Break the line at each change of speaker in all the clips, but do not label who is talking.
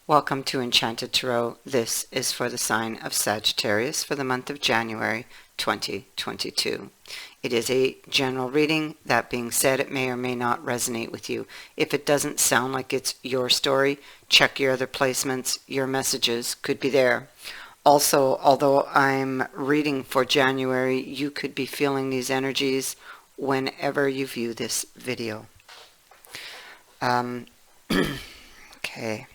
Welcome to Enchanted Tarot. This is for the sign of Sagittarius for the month of January 2022. It is a general reading. That being said, it may or may not resonate with you. If it doesn't sound like it's your story, check your other placements. Your messages could be there. Also, although I'm reading for January, you could be feeling these energies whenever you view this video. Okay.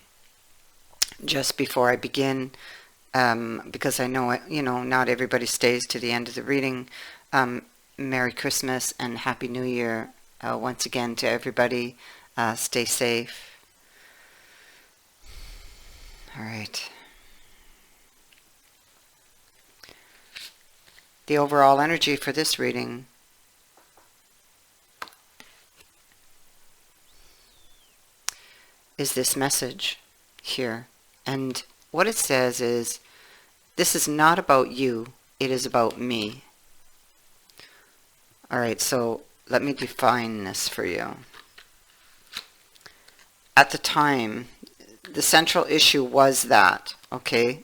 Just before I begin, because I know not everybody stays to the end of the reading, Merry Christmas and Happy New Year once again to everybody. Stay safe. All right. The overall energy for this reading is this message here. And what it says is, this is not about you, it is about me. Alright, so let me define this for you. At the time, the central issue was that, okay,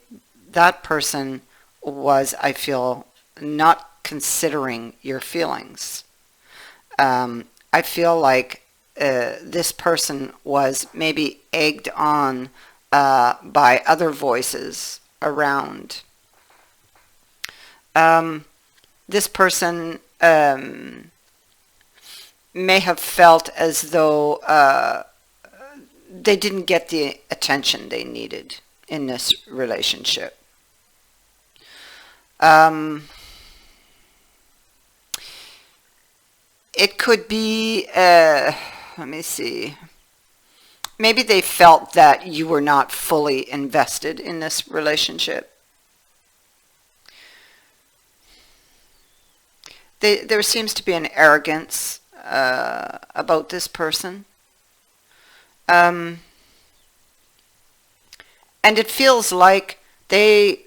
that person was, I feel, not considering your feelings. I feel like this person was maybe egged on by other voices around. This person may have felt as though they didn't get the attention they needed in this relationship. It could be, let me see, maybe they felt that you were not fully invested in this relationship. There seems to be an arrogance about this person. And it feels like they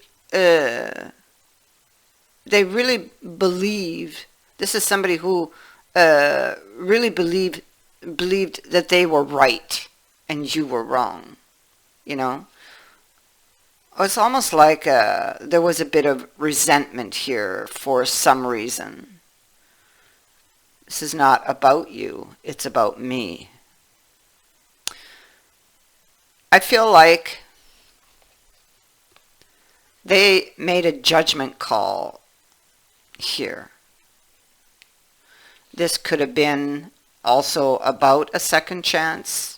really believe, this is somebody who really believed that they were right and you were wrong, you know. It's almost like there was a bit of resentment here for some reason. This is not about you, it's about me. I feel like they made a judgment call here. This could have been also about a second chance.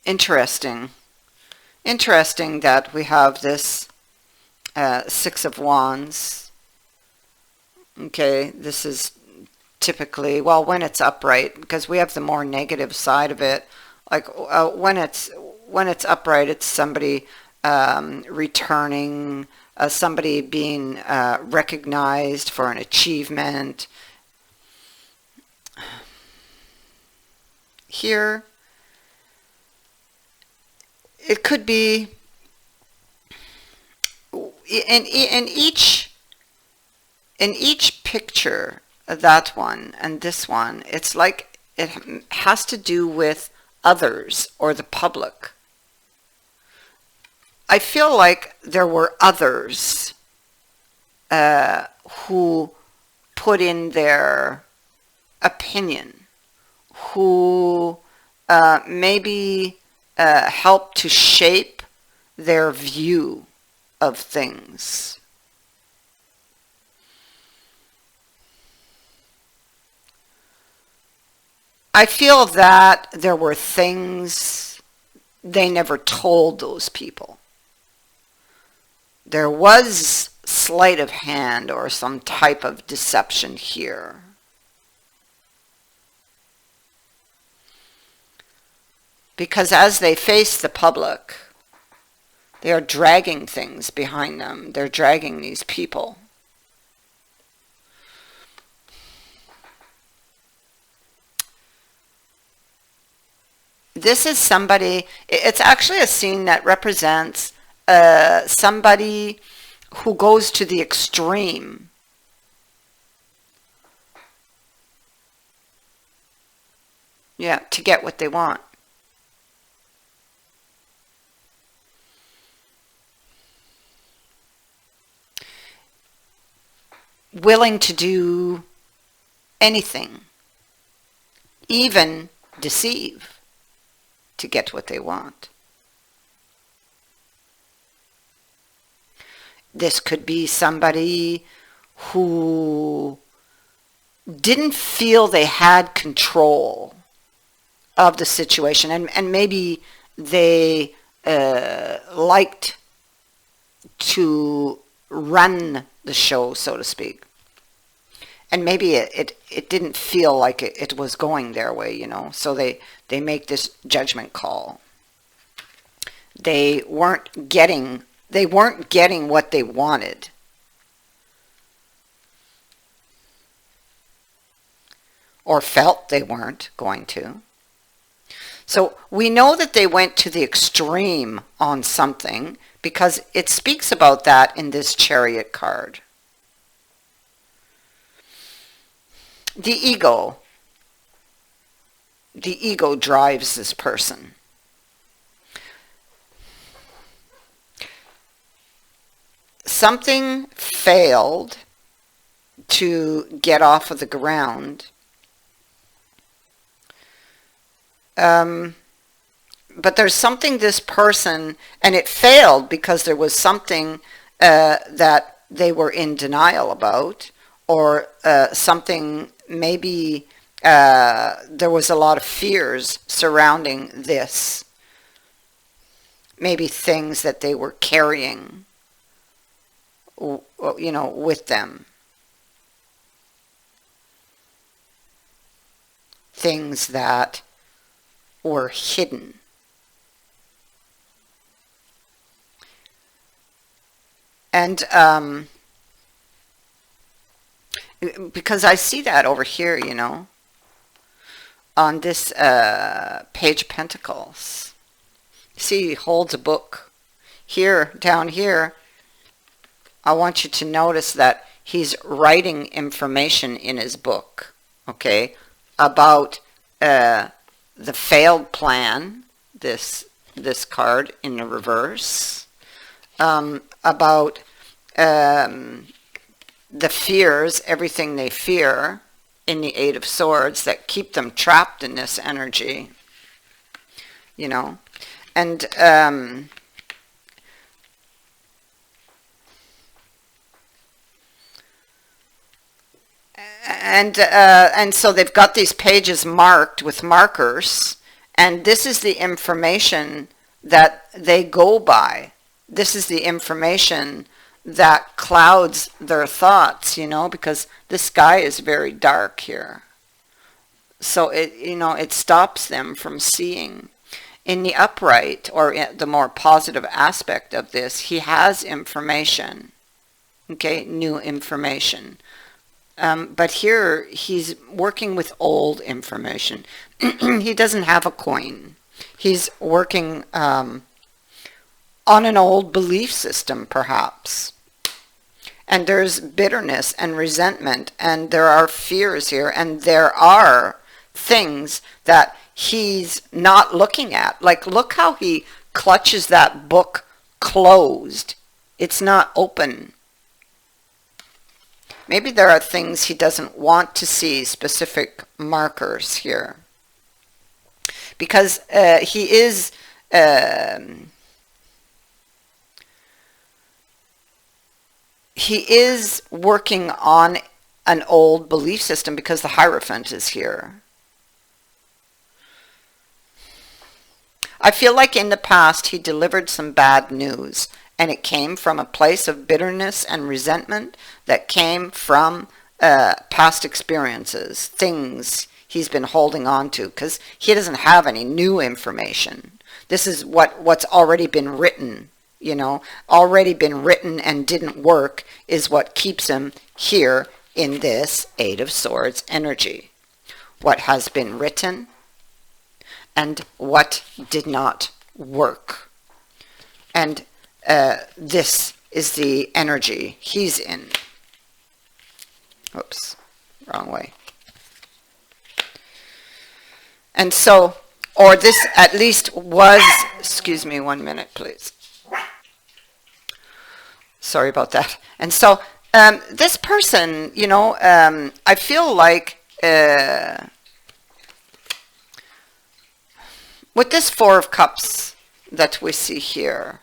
Interesting that we have this Six of Wands. Okay, this is typically, well, when it's upright, because we have the more negative side of it. Like when it's upright, it's somebody returning, somebody being recognized for an achievement. Here, it could be in each picture, that one and this one, it's like it has to do with others or the public. I feel like there were others who put in their opinion, who maybe helped to shape their view of things. I feel that there were things they never told those people. There was sleight of hand or some type of deception here. Because as they face the public, they are dragging things behind them. They're dragging these people. This is somebody, it's actually a scene that represents somebody who goes to the extreme Yeah, to get what they want. Willing to do anything, even deceive, to get what they want. This could be somebody who didn't feel they had control of the situation, and maybe they liked to run the show, so to speak. And maybe it didn't feel like it was going their way, you know. So they make this judgment call. They weren't getting what they wanted. Or felt they weren't going to. So we know that they went to the extreme on something because it speaks about that in this Chariot card. The ego drives this person. Something failed to get off of the ground. But there's something this person, and it failed because there was something that they were in denial about, or something, maybe there was a lot of fears surrounding this. Maybe things that they were carrying, you know, with them. Things that were hidden. And because I see that over here, you know, on this Page of Pentacles. See, he holds a book. Here, down here, I want you to notice that he's writing information in his book, okay, about the failed plan, this card in the reverse, about the fears, everything they fear in the Eight of Swords that keep them trapped in this energy, you know, and so they've got these pages marked with markers, and this is the information that they go by. This is the information that clouds their thoughts, you know, because the sky is very dark here. So it, you know, it stops them from seeing. In the upright, or the more positive aspect of this, he has information, okay, new information. But here he's working with old information. He doesn't have a coin. He's working on an old belief system, perhaps. And there's bitterness and resentment, and there are fears here, and there are things that he's not looking at. Like, look how he clutches that book closed. It's not open. Maybe there are things he doesn't want to see, specific markers here. Because he is working on an old belief system, because the Hierophant is here. I feel like in the past he delivered some bad news, and it came from a place of bitterness and resentment that came from past experiences, things he's been holding on to, because he doesn't have any new information. This is what's already been written, you know, already been written and didn't work is what keeps him here in this Eight of Swords energy. What has been written and what did not work. And this is the energy he's in. Oops, wrong way. And so, or this at least was, excuse me 1 minute, please. Sorry about that. And so, this person, I feel like with this Four of Cups that we see here,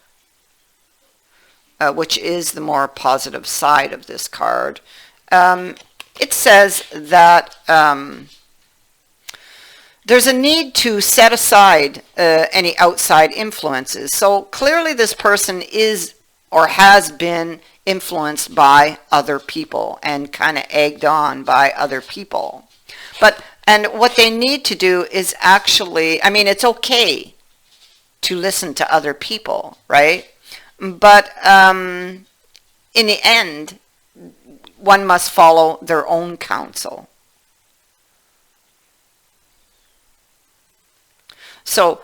which is the more positive side of this card, it says that there's a need to set aside any outside influences. So clearly this person is or has been influenced by other people and kind of egged on by other people. And what they need to do is actually, I mean, it's okay to listen to other people, right? But in the end, one must follow their own counsel. So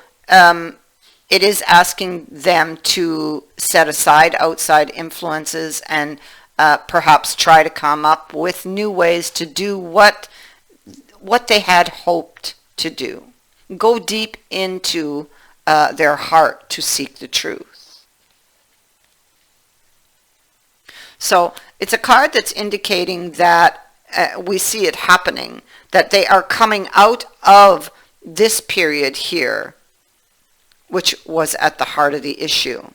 it is asking them to set aside outside influences and perhaps try to come up with new ways to do what they had hoped to do. Go deep into their heart to seek the truth. So it's a card that's indicating that we see it happening, that they are coming out of this period here, which was at the heart of the issue,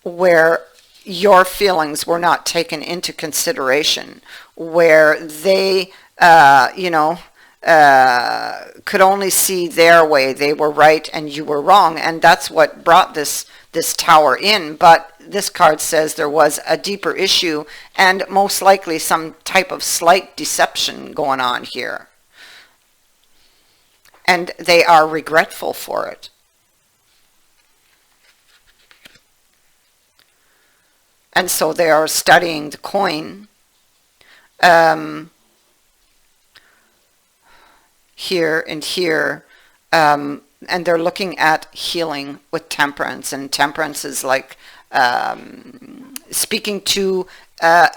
where your feelings were not taken into consideration, where they, could only see their way. They were right and you were wrong, and that's what brought this tower in. But this card says there was a deeper issue and most likely some type of slight deception going on here. And they are regretful for it. And so they are studying the coin here and here, and they're looking at healing with temperance. And temperance is like speaking to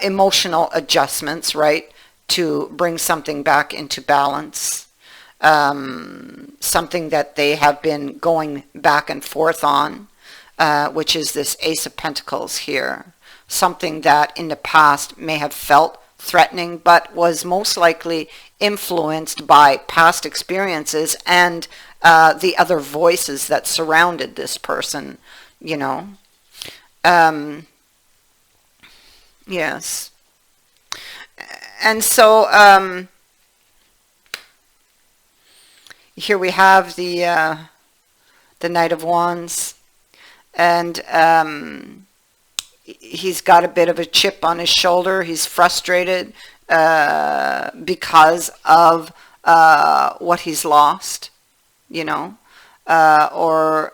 emotional adjustments, right? To bring something back into balance. Something that they have been going back and forth on, which is this Ace of Pentacles here. Something that in the past may have felt threatening, but was most likely influenced by past experiences and the other voices that surrounded this person, Yes. And so here we have the Knight of Wands, and he's got a bit of a chip on his shoulder. He's frustrated because of what he's lost, or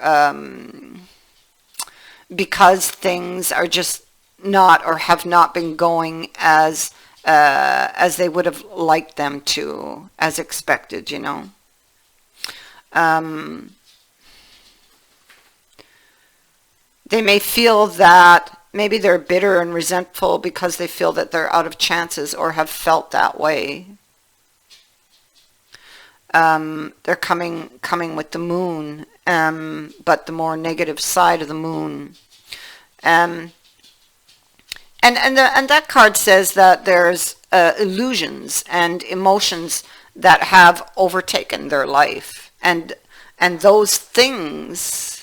because things are just not or have not been going as they would have liked them to, as expected, They may feel that maybe they're bitter and resentful because they feel that they're out of chances or have felt that way. They're coming with the moon, but the more negative side of the moon. And that card says that there's illusions and emotions that have overtaken their life, and those things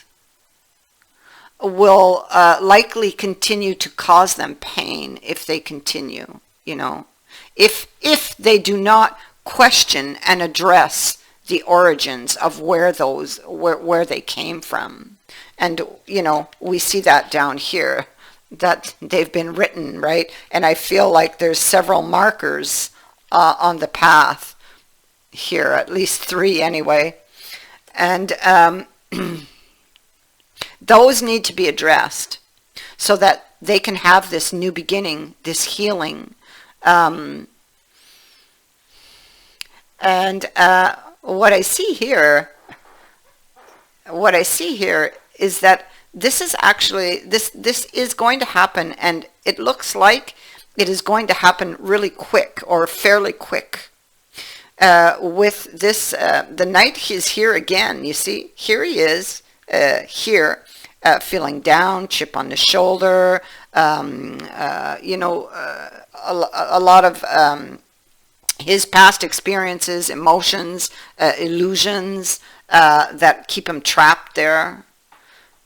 will likely continue to cause them pain if they continue, if they do not question and address the origins of where they came from. And we see that down here, that they've been written, right? And I feel like there's several markers on the path here, at least 3 anyway, and those need to be addressed so that they can have this new beginning, this healing. And what I see here is that this is actually, this is going to happen, and it looks like it is going to happen really quick or fairly quick. with this, the Knight is here again. You see, here he is, here, feeling down, chip on the shoulder, a lot of his past experiences, emotions, illusions that keep him trapped there.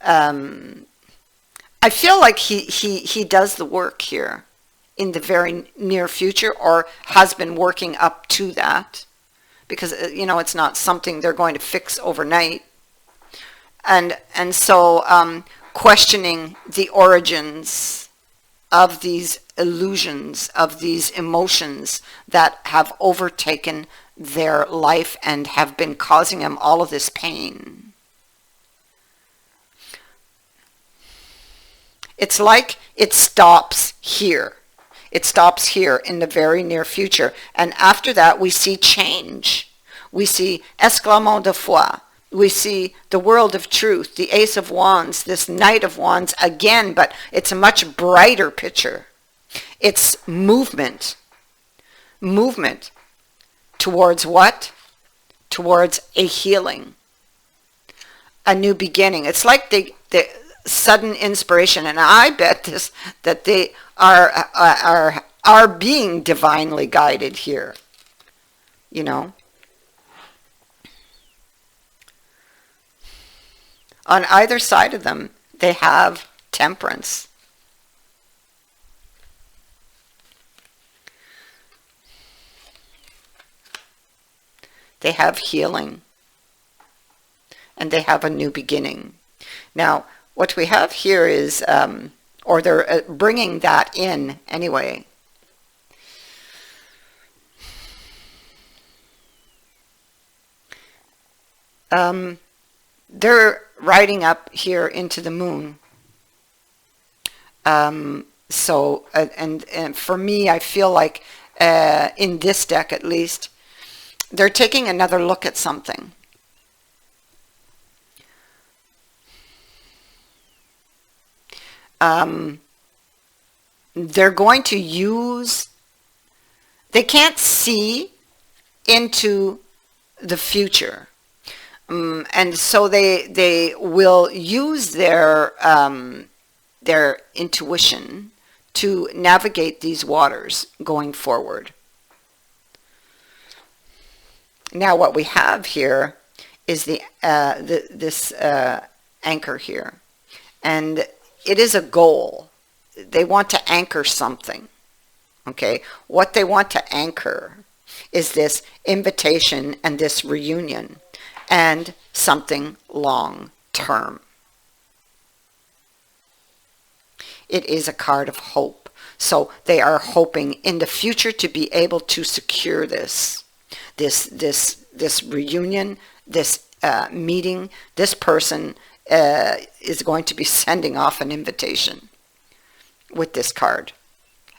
I feel like he does the work here in the very near future, or has been working up to that, because it's not something they're going to fix overnight. And so questioning the origins of these illusions, of these emotions that have overtaken their life and have been causing them all of this pain. It's like it stops here. It stops here in the very near future. And after that, we see change. We see esclamant de foi. We see the world of truth, the Ace of Wands, this Knight of Wands again, but it's a much brighter picture. It's movement. Movement towards what? Towards a healing. A new beginning. It's like the sudden inspiration, and I bet that they are being divinely guided here. On either side of them, they have temperance. They have healing. And they have a new beginning. Now, what we have here is, or they're bringing that in anyway. They're riding up here into the moon. So, and for me, I feel like, in this deck at least, they're taking another look at something. They're going to use, they can't see into the future. And so they will use their intuition to navigate these waters going forward. Now what we have here is this anchor here, and it is a goal. They want to anchor something. Okay, what they want to anchor is this invitation and this reunion, and something long term. It is a card of hope. So they are hoping in the future to be able to secure this reunion, this meeting. This person is going to be sending off an invitation with this card.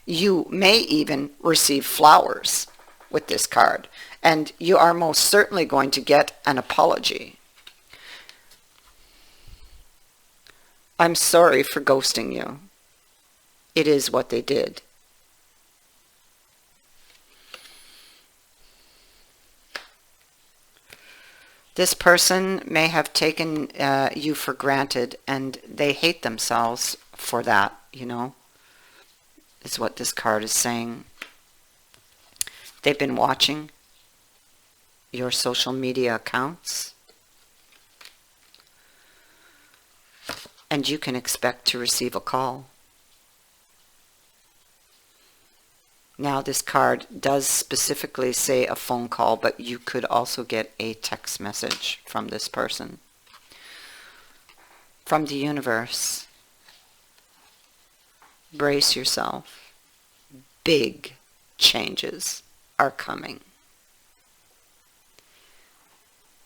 You may even receive flowers with this card, and you are most certainly going to get an apology. I'm sorry for ghosting you. It is what they did. This person may have taken you for granted, and they hate themselves for that, is what this card is saying. They've been watching your social media accounts, and you can expect to receive a call. Now this card does specifically say a phone call, but you could also get a text message from this person. From the universe. Brace yourself. Big changes are coming.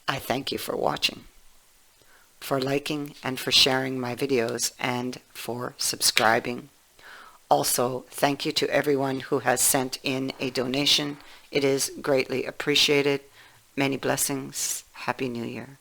I thank you for watching, for liking and for sharing my videos, and for subscribing. Also, thank you to everyone who has sent in a donation. It is greatly appreciated. Many blessings. Happy New Year.